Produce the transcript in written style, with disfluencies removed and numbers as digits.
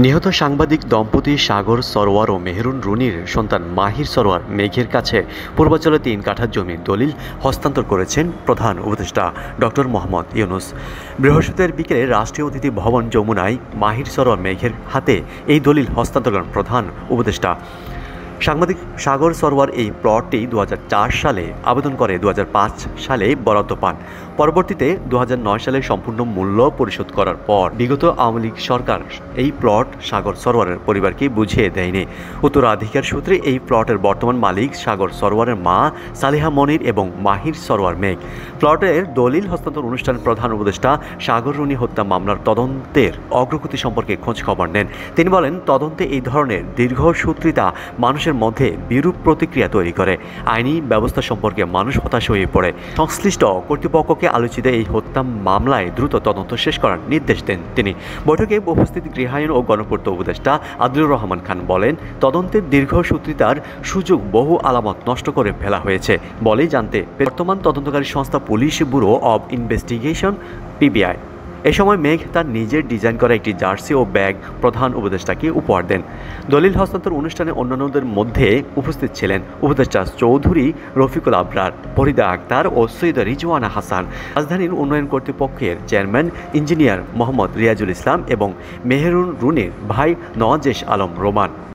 নিহত সাংবাদিক দম্পতি সাগর সরোয়ার ও মেহেরুন রুনির সন্তান মাহির সরোয়ার মেঘের কাছে পূর্বাঞ্চলে ৩ কাঠা জমির দলিল হস্তান্তর করেছেন প্রধান উপদেষ্টা ডক্টর মোহাম্মদ ইউনূস। বৃহস্পতিবার বিকেলে রাষ্ট্রীয় অতিথি ভবন যমুনায় মাহির সরোয়ার মেঘের হাতে এই দলিল হস্তান্তর করেন প্রধান উপদেষ্টা। সাংবাদিক সাগর সরোয়ার এই প্লটটি ২০০৪ সালে আবেদন করে ২০০৫ সালে বরাদ্দ পান। পরবর্তীতে ২০০৯ সালে সম্পূর্ণ মূল্য পরিশোধ করার পর বিগত আওয়ামী লীগ সরকার এই প্লট সাগর সরোয়ারের পরিবারকে বুঝিয়ে দেয়নি। উত্তরাধিকার সূত্রে এই প্লটের বর্তমান মালিক সাগর সরোয়ারের মা সালেহা মনির এবং মাহির সরোয়ার মেঘ। প্লটের দলিল হস্তান্তর অনুষ্ঠানে প্রধান উপদেষ্টা সাগর রুনি হত্যা মামলার তদন্তের অগ্রগতি সম্পর্কে খোঁজ খবর নেন। তিনি বলেন, তদন্তে এই ধরনের দীর্ঘসূত্রিতা মানুষের মধ্যে বিরূপ প্রতিক্রিয়া তৈরি করে। আইনি ব্যবস্থা সম্পর্কে মানুষ হতাশ হয়ে পড়ে। সংশ্লিষ্ট কর্তৃপক্ষকে আলোচিত এই হত্যা মামলায় দ্রুত তদন্ত শেষ করার নির্দেশ দেন তিনি। বৈঠকে উপস্থিত গৃহায়ন ও গণপূর্ত উপদেষ্টা আদিলুর রহমান খান বলেন, তদন্তের দীর্ঘসূত্রিতার সুযোগ বহু আলামত নষ্ট করে ফেলা হয়েছে বলে জানতে বর্তমান তদন্তকারী সংস্থা police bureau of investigation PBI. এ সময় মেঘ তার নিজের ডিজাইন করা একটি জার্সি ও ব্যাগ প্রধান উপদেষ্টাকে উপহার দেন। দলিল হস্তান্তর অনুষ্ঠানে অন্যান্যদের মধ্যে উপস্থিত ছিলেন উপদেষ্টা চৌধুরী রফিকুল আবরার, ফরিদা আক্তার ও সৈয়দ রিজওয়ানা হাসান, রাজধানীর উন্নয়ন কর্তৃপক্ষের চেয়ারম্যান ইঞ্জিনিয়ার মোহাম্মদ রিয়াজুল ইসলাম এবং মেহেরুন রুনির ভাই নওয়াজেশ আলম রোমান।